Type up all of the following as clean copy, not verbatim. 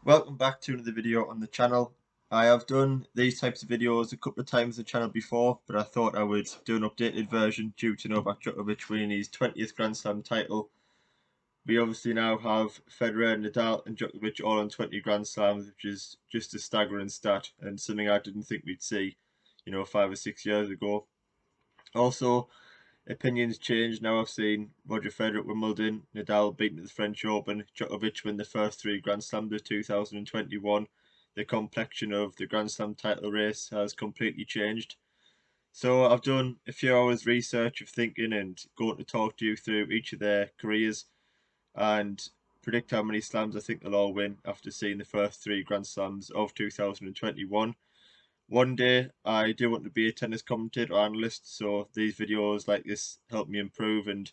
Welcome back to another video on the channel. I have done these types of videos a couple of times on the channel before, but I thought I would do an updated version due to Novak Djokovic winning his 20th Grand Slam title. We obviously now have Federer, Nadal and Djokovic all on 20 Grand Slams, which is just a staggering stat and something I didn't think we'd see, 5 or 6 years ago. Also, opinions change. Now I've seen Roger Federer at Wimbledon, Nadal beaten at the French Open, Djokovic win the first three Grand Slams of 2021. The complexion of the Grand Slam title race has completely changed. So I've done a few hours research of thinking and going to talk to you through each of their careers and predict how many slams I think they'll all win after seeing the first three Grand Slams of 2021. One day I do want to be a tennis commentator or analyst, so these videos like this help me improve. And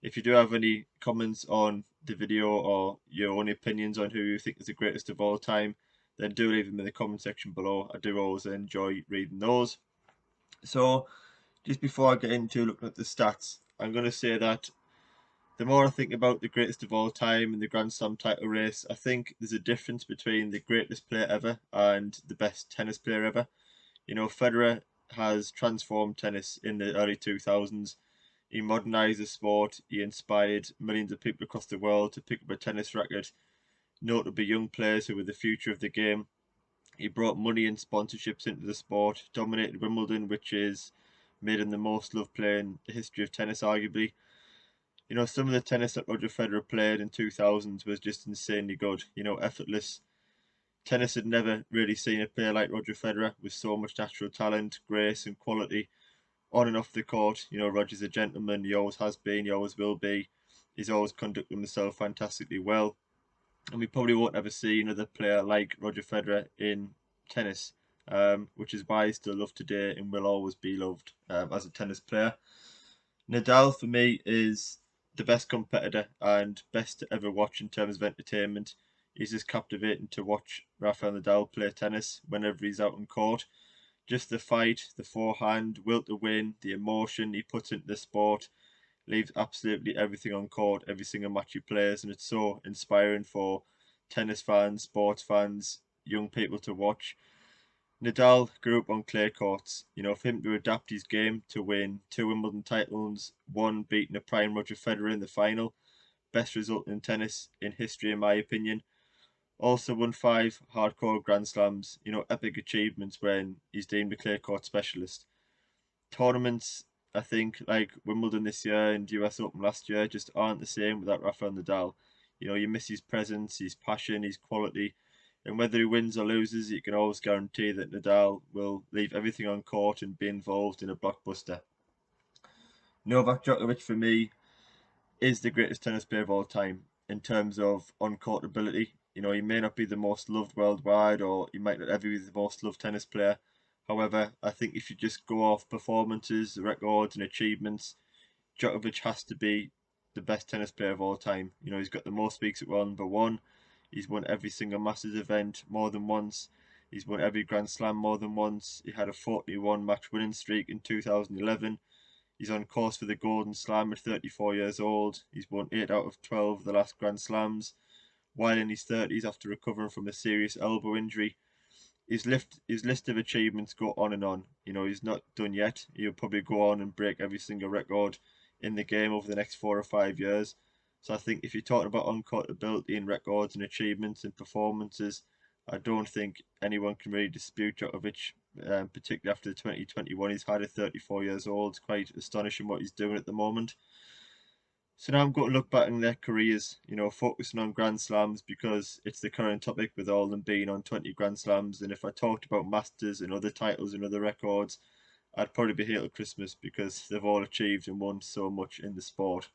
if you do have any comments on the video or your own opinions on who you think is the greatest of all time, then do leave them in the comment section below. I do always enjoy reading those. So just before I get into looking at the stats, I'm going to say that the more I think about the greatest of all time in the Grand Slam title race, I think there's a difference between the greatest player ever and the best tennis player ever. Federer has transformed tennis in the early 2000s. He modernised the sport. He inspired millions of people across the world to pick up a tennis racket, notably young players who were the future of the game. He brought money and sponsorships into the sport, dominated Wimbledon, which is made him the most loved player in the history of tennis, arguably. Some of the tennis that Roger Federer played in 2000s was just insanely good, effortless. Tennis had never really seen a player like Roger Federer with so much natural talent, grace, and quality on and off the court. Roger's a gentleman. He always has been. He always will be. He's always conducted himself fantastically well, and we probably won't ever see another player like Roger Federer in tennis, which is why he's still loved today and will always be loved as a tennis player. Nadal for me is the best competitor and best to ever watch in terms of entertainment. He's just captivating to watch Rafael Nadal play tennis whenever he's out on court. Just the fight, the forehand, will to win, the emotion he puts into the sport, leaves absolutely everything on court, every single match he plays, and it's so inspiring for tennis fans, sports fans, young people to watch. Nadal grew up on clay courts. For him to adapt his game to win two Wimbledon titles, one beating a prime Roger Federer in the final, best result in tennis in history, in my opinion. Also won five hardcore Grand Slams, epic achievements when he's deemed a clay court specialist. Tournaments, I think, like Wimbledon this year and US Open last year, just aren't the same without Rafael Nadal. You miss his presence, his passion, his quality, and whether he wins or loses, you can always guarantee that Nadal will leave everything on court and be involved in a blockbuster. Novak Djokovic, for me, is the greatest tennis player of all time in terms of on-court ability. He may not be the most loved worldwide, or he might not ever be the most loved tennis player. However, I think if you just go off performances, records, and achievements, Djokovic has to be the best tennis player of all time. He's got the most weeks at world number one. He's won every single Masters event more than once. He's won every Grand Slam more than once. He had a 41 match winning streak in 2011. He's on course for the Golden Slam at 34 years old. He's won 8 out of 12 of the last Grand Slams. While in his 30s after recovering from a serious elbow injury, his list of achievements go on and on. He's not done yet. He'll probably go on and break every single record in the game over the next 4 or 5 years. So I think if you're talking about on-court ability and records and achievements and performances, I don't think anyone can really dispute Djokovic, particularly after the 2021 he's had at 34 years old. It's quite astonishing what he's doing at the moment. So now I'm going to look back in their careers, focusing on Grand Slams because it's the current topic with all them being on 20 Grand Slams. And if I talked about Masters and other titles and other records, I'd probably be here till Christmas because they've all achieved and won so much in the sport.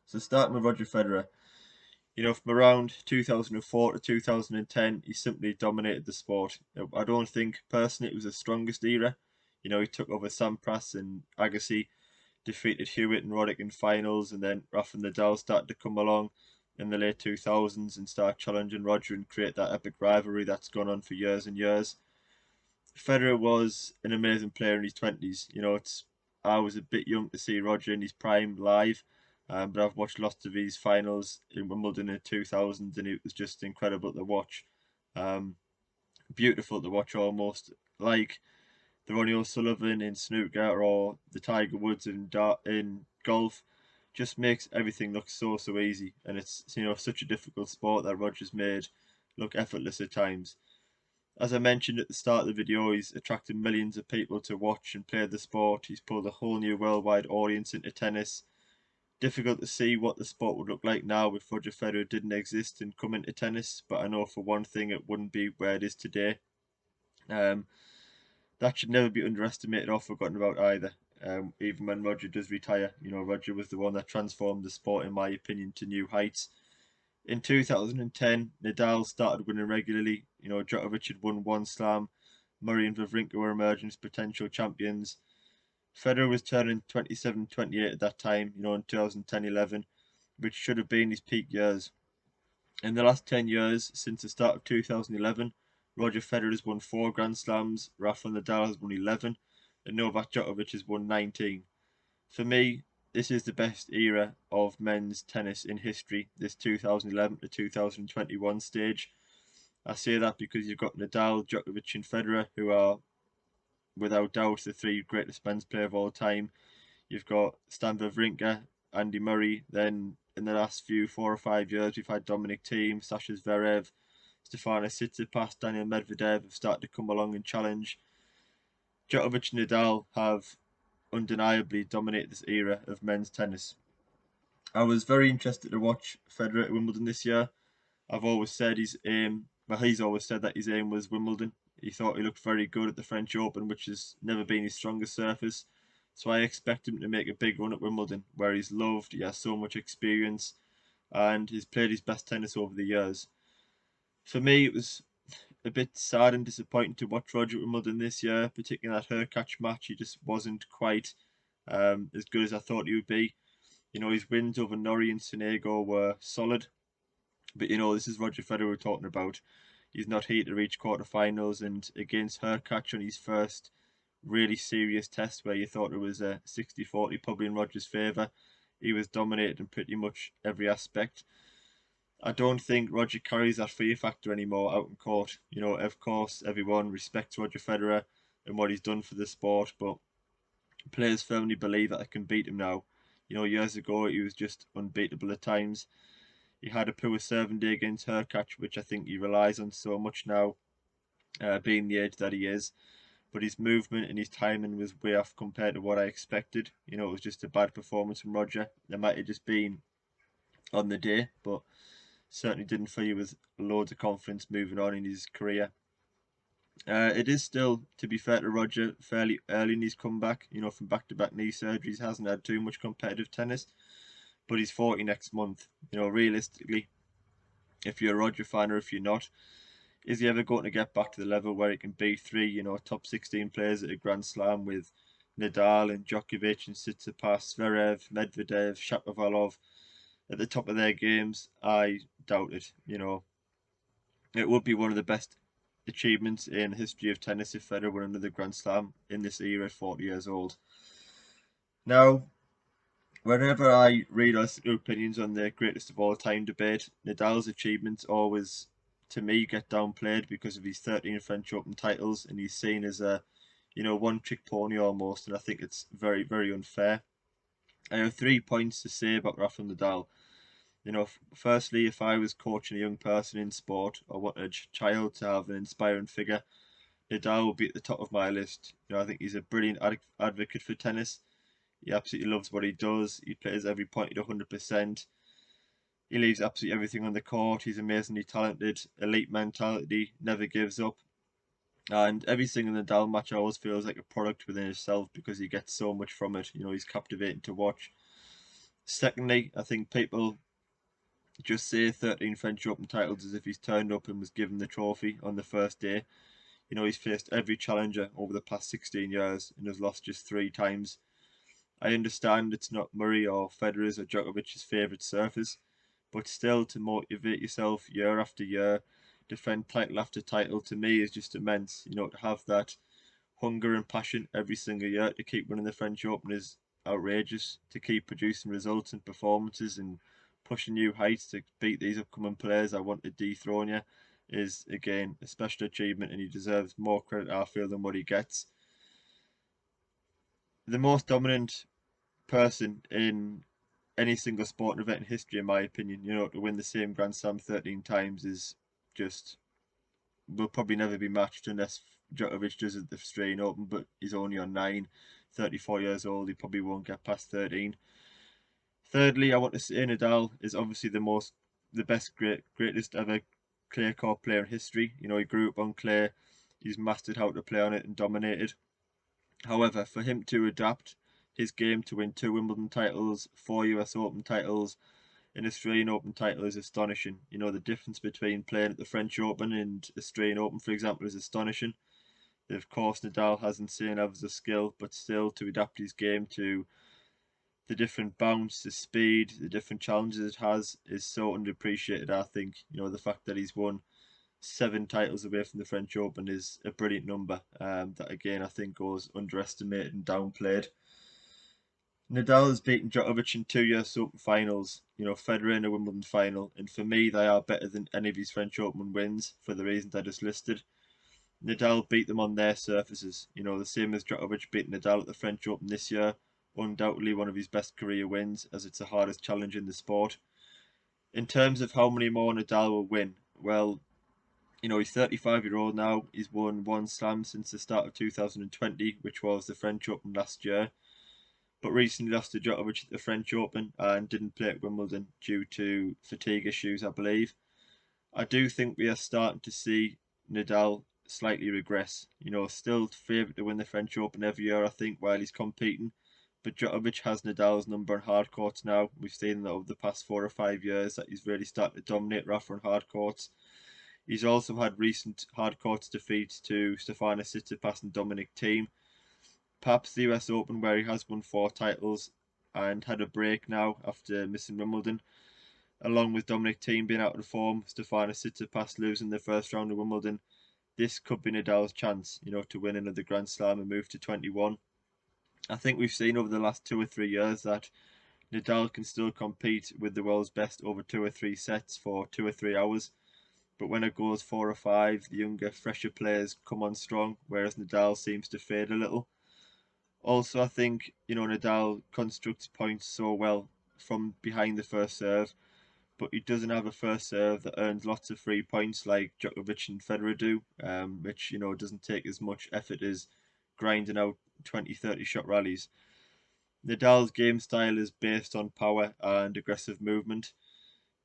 So starting with Roger Federer, from around 2004 to 2010, he simply dominated the sport. I don't think personally it was the strongest era. He took over Sampras and Agassi, defeated Hewitt and Roddick in finals, and then Rafa Nadal started to come along in the late 2000s and start challenging Roger and create that epic rivalry that's gone on for years and years. Federer was an amazing player in his 20s. I was a bit young to see Roger in his prime live, But I've watched lots of his finals in Wimbledon in 2000, and it was just incredible to watch. Um, Beautiful to watch, almost like the Ronnie O'Sullivan in snooker or the Tiger Woods in golf. Just makes everything look so easy, and it's such a difficult sport that Roger's made look effortless at times. As I mentioned at the start of the video, he's attracted millions of people to watch and play the sport. He's pulled a whole new worldwide audience into tennis. Difficult to see what the sport would look like now if Roger Federer didn't exist and come into tennis, but I know for one thing it wouldn't be where it is today. Um, that should never be underestimated or forgotten about either. Even when Roger does retire, Roger was the one that transformed the sport, in my opinion, to new heights. In 2010, Nadal started winning regularly. Djokovic had won one slam. Murray and Wawrinka were emerging as potential champions. Federer was turning 27, 28 at that time, in 2010-11, which should have been his peak years. In the last 10 years, since the start of 2011, Roger Federer has won 4 Grand Slams, Rafael Nadal has won 11, and Novak Djokovic has won 19. For me, this is the best era of men's tennis in history, this 2011 to 2021 stage. I say that because you've got Nadal, Djokovic, and Federer, who are without doubt the 3 greatest men's players of all time. You've got Stan Wawrinka, Andy Murray. Then in the last 4 or 5 years, we've had Dominic Thiem, Sasha Zverev, Stefanos Tsitsipas, Daniel Medvedev have started to come along and challenge. Djokovic and Nadal have undeniably dominated this era of men's tennis. I was very interested to watch Federer at Wimbledon this year. I've always said he's always said that his aim was Wimbledon. He thought he looked very good at the French Open, which has never been his strongest surface. So I expect him to make a big run at Wimbledon, where he's loved, he has so much experience, and he's played his best tennis over the years. For me, it was a bit sad and disappointing to watch Roger at Wimbledon this year, particularly that Hurkacz match. He just wasn't quite as good as I thought he would be. His wins over Norrie and Sonego were solid, but this is Roger Federer we're talking about. He's not here to reach quarterfinals, and against Hurkacz on his first really serious test where you thought it was a 60-40 probably in Roger's favour, he was dominated in pretty much every aspect. I don't think Roger carries that fear factor anymore out in court. Of course, everyone respects Roger Federer and what he's done for the sport, but players firmly believe that they can beat him now. Years ago he was just unbeatable at times. He had a poor serving day against Hurkacz, which I think he relies on so much now, being the age that he is. But his movement and his timing was way off compared to what I expected. It was just a bad performance from Roger. It might have just been on the day, but certainly didn't fill you with loads of confidence moving on in his career. It is still, to be fair to Roger, fairly early in his comeback. From back-to-back knee surgeries, hasn't had too much competitive tennis. But he's 40 next month. Realistically, if you're a Roger fan or if you're not, is he ever going to get back to the level where he can beat 3, top 16 players at a Grand Slam with Nadal and Djokovic and Tsitsipas, Zverev, Medvedev, Shapovalov at the top of their games? I doubt it. It would be one of the best achievements in the history of tennis if Federer won another Grand Slam in this era at 40 years old. Now, whenever I read or listen to opinions on the greatest of all time debate, Nadal's achievements always, to me, get downplayed because of his 13 French Open titles, and he's seen as a, one-trick pony almost, and I think it's very unfair. I have 3 points to say about Rafael Nadal. Firstly, if I was coaching a young person in sport or wanted a child to have an inspiring figure, Nadal would be at the top of my list. I think he's a brilliant advocate for tennis. He absolutely loves what he does. He plays every point at 100%. He leaves absolutely everything on the court. He's amazingly talented, elite mentality, never gives up. And every single Nadal match always feels like a product within itself because he gets so much from it. He's captivating to watch. Secondly, I think people just say 13 French Open titles as if he's turned up and was given the trophy on the first day. He's faced every challenger over the past 16 years and has lost just 3 times. I understand it's not Murray or Federer's or Djokovic's favourite surface, but still to motivate yourself year after year, defend title after title, to me is just immense. To have that hunger and passion every single year to keep winning the French Open is outrageous to keep producing results and performances and pushing new heights to beat these upcoming players I want to dethrone you is again a special achievement, and he deserves more credit, I feel, than what he gets. The most dominant person in any single sporting event in history, in my opinion, to win the same Grand Slam 13 times is just will probably never be matched unless Djokovic does it the Australian Open, but he's only on 9, 34 years old. He probably won't get past 13. Thirdly, I want to say Nadal is obviously the best, greatest ever clay court player in history. He grew up on clay. He's mastered how to play on it and dominated. However, for him to adapt his game to win 2 Wimbledon titles, 4 US Open titles, an Australian Open title is astonishing. The difference between playing at the French Open and Australian Open, for example, is astonishing. Of course, Nadal has insane levels of skill, but still to adapt his game to the different bounce, the speed, the different challenges it has is so underappreciated. I think the fact that he's won 7 titles away from the French Open is a brilliant number. That again I think goes underestimated and downplayed. Nadal has beaten Djokovic in 2 US Open finals, Federer in a Wimbledon final, and for me they are better than any of his French Open wins for the reasons I just listed. Nadal beat them on their surfaces, the same as Djokovic beat Nadal at the French Open this year. Undoubtedly one of his best career wins, as it's the hardest challenge in the sport. In terms of how many more Nadal will win, well, he's 35-year-old now. He's won 1 slam since the start of 2020, which was the French Open last year, but recently lost to Djokovic at the French Open and didn't play at Wimbledon due to fatigue issues, I believe. I do think we are starting to see Nadal slightly regress. Still favourite to win the French Open every year, I think, while he's competing. But Djokovic has Nadal's number on hard courts now. We've seen that over the past 4 or 5 years that he's really started to dominate Rafa on hard courts. He's also had recent hard courts defeats to Stefanos Tsitsipas and Dominic Thiem. Perhaps the US Open, where he has won 4 titles and had a break now after missing Wimbledon, along with Dominic Thiem being out of form, Stefanos Tsitsipas losing the first round of Wimbledon. This could be Nadal's chance, to win another Grand Slam and move to 21. I think we've seen over the last 2 or 3 years that Nadal can still compete with the world's best over 2 or 3 sets for 2 or 3 hours. But when it goes 4 or 5, the younger, fresher players come on strong, whereas Nadal seems to fade a little. Also, I think, Nadal constructs points so well from behind the first serve, but he doesn't have a first serve that earns lots of free points like Djokovic and Federer do, which, doesn't take as much effort as grinding out 20, 30 shot rallies. Nadal's game style is based on power and aggressive movement.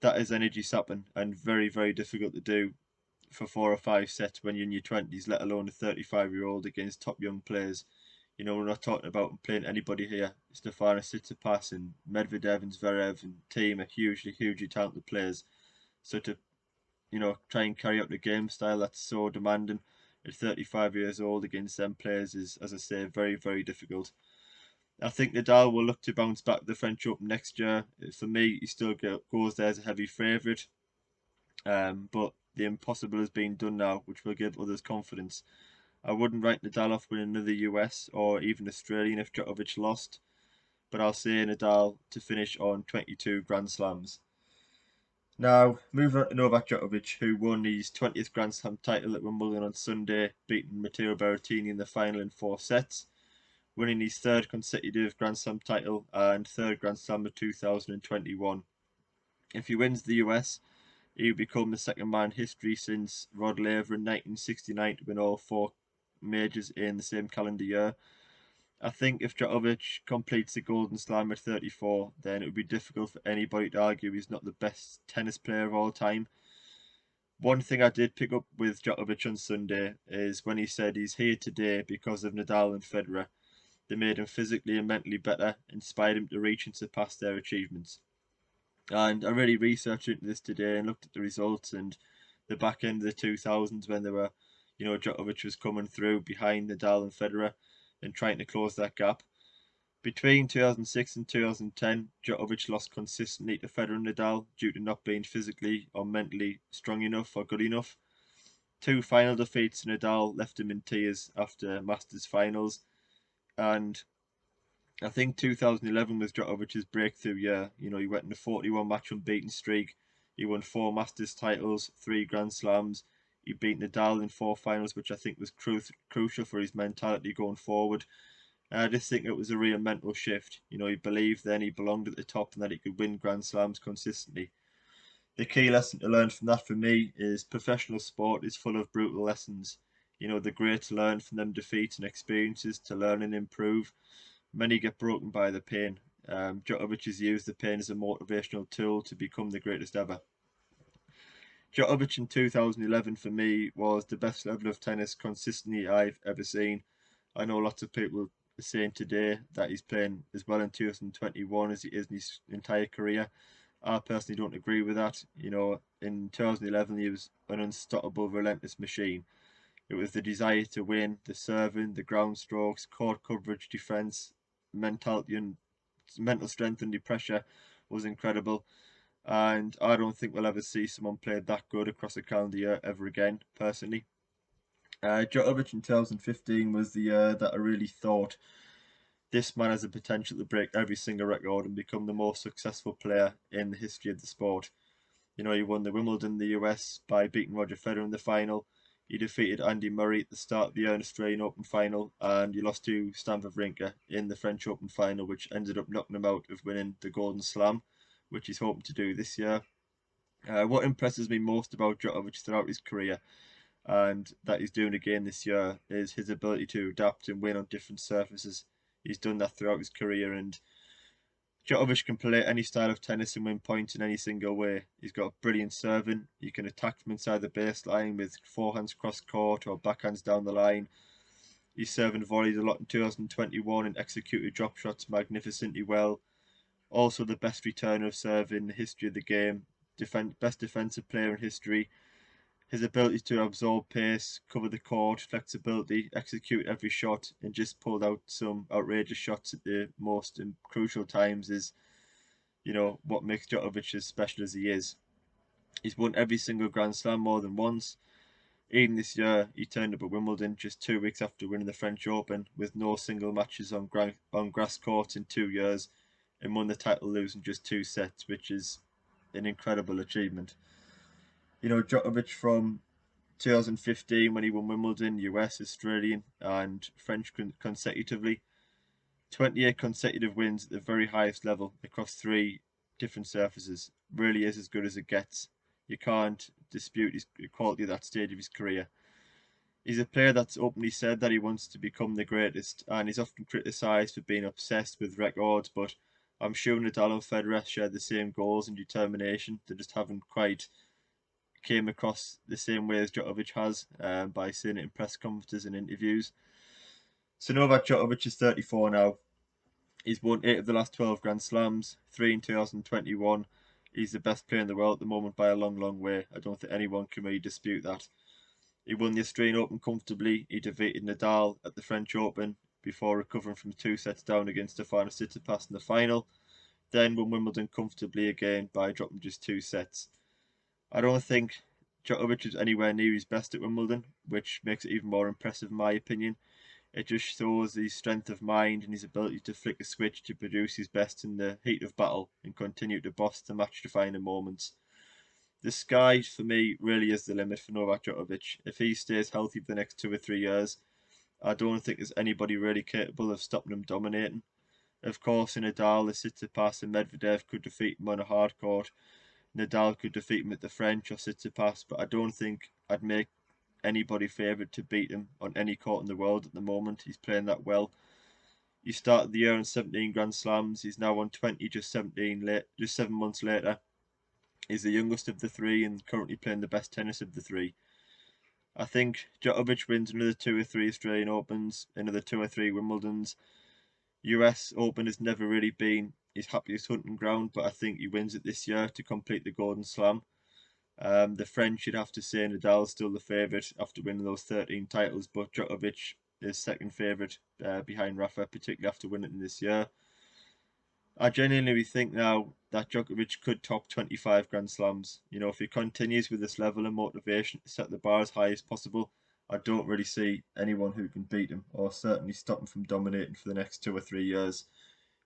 That is energy sapping and very, very difficult to do for 4 or 5 sets when you're in your 20s, let alone a 35-year-old against top young players. We're not talking about playing anybody here. Stefanos Tsitsipas and Medvedev and Zverev and Thiem are hugely, hugely talented players. So to, try and carry out the game style that's so demanding at 35 years old against them players is, as I say, very, very difficult. I think Nadal will look to bounce back the French Open next year. For me, he still goes there as a heavy favourite. But the impossible has been done now, which will give others confidence. I wouldn't write Nadal off winning another US or even Australian if Djokovic lost, but I'll say Nadal to finish on 22 Grand Slams. Now, moving on to Novak Djokovic, who won his 20th Grand Slam title at Wimbledon on Sunday, beating Matteo Berrettini in the final in 4 sets, winning his 3rd consecutive Grand Slam title and 3rd Grand Slam of 2021. If he wins the US, he would become the 2nd man in history since Rod Laver in 1969 to win all 4 majors in the same calendar year. I think if Djokovic completes the Golden Slam at 34, then it would be difficult for anybody to argue he's not the best tennis player of all time. One thing I did pick up with Djokovic on Sunday is when he said he's here today because of Nadal and Federer. They made him physically and mentally better, inspired him to reach and surpass their achievements. And I really researched into this today and looked at the results and the back end of the 2000s when they were, Djokovic was coming through behind Nadal and Federer and trying to close that gap. Between 2006 and 2010, Djokovic lost consistently to Federer and Nadal due to not being physically or mentally strong enough or good enough. 2 final defeats to Nadal left him in tears after Masters finals, and I think 2011 was Djokovic's breakthrough year. You know, he went in a 41 match unbeaten streak. He won 4 Masters titles, 3 Grand Slams. He beat Nadal in 4 finals, which I think was crucial for his mentality going forward. And I just think it was a real mental shift. You know, he believed then he belonged at the top and that he could win Grand Slams consistently. The key lesson to learn from that for me is professional sport is full of brutal lessons. You know, the great to learn from them defeats and experiences to learn and improve. Many get broken by the pain. Djokovic has used the pain as a motivational tool to become the greatest ever. Djokovic in 2011 for me was the best level of tennis consistently I've ever seen. I know lots of people are saying today that he's playing as well in 2021 as he is in his entire career. I personally don't agree with that. You know, in 2011 he was an unstoppable, relentless machine. It was the desire to win, the serving, the ground strokes, court coverage, defence, mentality and mental strength under pressure was incredible. And I don't think we'll ever see someone play that good across a calendar year ever again, personally. Djokovic in 2015 was the year that I really thought this man has the potential to break every single record and become the most successful player in the history of the sport. You know, he won the Wimbledon in the US by beating Roger Federer in the final. He defeated Andy Murray at the start of the year in Australian Open final, and he lost to Stan Wawrinka in the French Open final, which ended up knocking him out of winning the Golden Slam, which he's hoping to do this year. What impresses me most about Djokovic throughout his career, and that he's doing again this year, is his ability to adapt and win on different surfaces. He's done that throughout his career, and Djokovic can play any style of tennis and win points in any single way. He's got brilliant serving. He can attack from inside the baseline with forehands cross court or backhands down the line. He's serving volleys a lot in 2021 and executed drop shots magnificently well. Also, the best returner of serve in the history of the game. Best defensive player in history. His ability to absorb pace, cover the court, flexibility, execute every shot, and just pulled out some outrageous shots at the most crucial times is, you know, what makes Djokovic as special as he is. He's won every single Grand Slam more than once. Even this year, he turned up at Wimbledon just 2 weeks after winning the French Open with no single matches on grass courts in 2 years and won the title losing just 2 sets, which is an incredible achievement. You know, Djokovic from 2015 when he won Wimbledon, US, Australian, and French consecutively. 28 consecutive wins at the very highest level across 3 different surfaces. Really is as good as it gets. You can't dispute his quality at that stage of his career. He's a player that's openly said that he wants to become the greatest, and he's often criticised for being obsessed with records, but I'm sure Nadal and Federer share the same goals and determination. They just haven't quite came across the same way as Djokovic has by saying it in press conferences and interviews. So Novak Djokovic is 34 now. He's won 8 of the last 12 Grand Slams, 3 in 2021. He's the best player in the world at the moment by a long, long way. I don't think anyone can really dispute that. He won the Australian Open comfortably. He defeated Nadal at the French Open before recovering from 2 sets down against Stefanos Tsitsipas in the final. Then won Wimbledon comfortably again by dropping just 2 sets. I don't think Djokovic is anywhere near his best at Wimbledon, which makes it even more impressive in my opinion. It just shows his strength of mind and his ability to flick a switch to produce his best in the heat of battle and continue to boss the match-defining moments. The sky for me really is the limit for Novak Djokovic. If he stays healthy for the next 2 or 3 years, I don't think there's anybody really capable of stopping him dominating. Of course, in Nadal, the Tsitsipas and Medvedev could defeat him on a hard court. Nadal could defeat him at the French or Tsitsipas, but I don't think I'd make anybody favourite to beat him on any court in the world at the moment. He's playing that well. He started the year on 17 Grand Slams. He's now on 20, just 7 months later. He's the youngest of the 3 and currently playing the best tennis of the 3. I think Djokovic wins another 2 or 3 Australian Opens, another 2 or 3 Wimbledons. US Open has never really been his happiest hunting ground, but I think he wins it this year to complete the Golden Slam. The French, you'd have to say Nadal's still the favourite after winning those 13 titles, but Djokovic is second favourite behind Rafa, particularly after winning this year. I genuinely think now that Djokovic could top 25 Grand Slams. You know, if he continues with this level of motivation to set the bar as high as possible, I don't really see anyone who can beat him or certainly stop him from dominating for the next 2 or 3 years.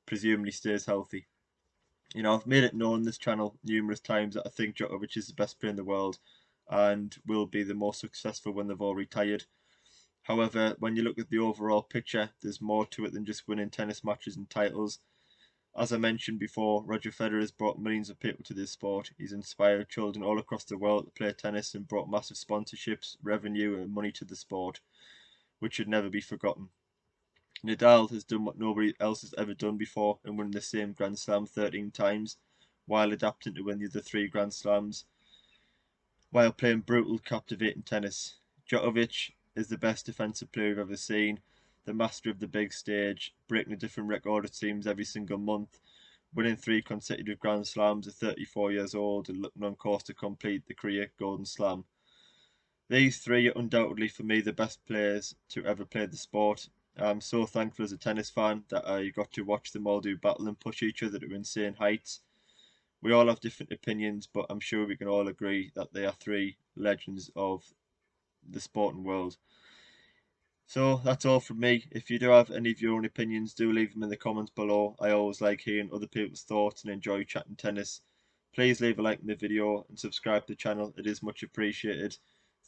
presumably stays healthy. You know, I've made it known on this channel numerous times that I think Djokovic is the best player in the world and will be the most successful when they've all retired. However, when you look at the overall picture, there's more to it than just winning tennis matches and titles. As I mentioned before, Roger Federer has brought millions of people to this sport. He's inspired children all across the world to play tennis and brought massive sponsorships, revenue, and money to the sport, which should never be forgotten. Nadal has done what nobody else has ever done before and won the same Grand Slam 13 times, while adapting to win the other 3 Grand Slams, while playing brutal, captivating tennis. Djokovic is the best defensive player I've ever seen, the master of the big stage, breaking a different record it seems every single month, winning 3 consecutive Grand Slams at 34 years old and looking on course to complete the career Golden Slam. These 3 are undoubtedly for me the best players to ever play the sport. I'm so thankful as a tennis fan that I got to watch them all do battle and push each other to insane heights. We all have different opinions, but I'm sure we can all agree that they are 3 legends of the sporting world. So that's all from me. If you do have any of your own opinions, do leave them in the comments below. I always like hearing other people's thoughts and enjoy chatting tennis. Please leave a like in the video and subscribe to the channel. It is much appreciated.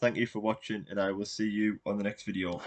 Thank you for watching, and I will see you on the next video.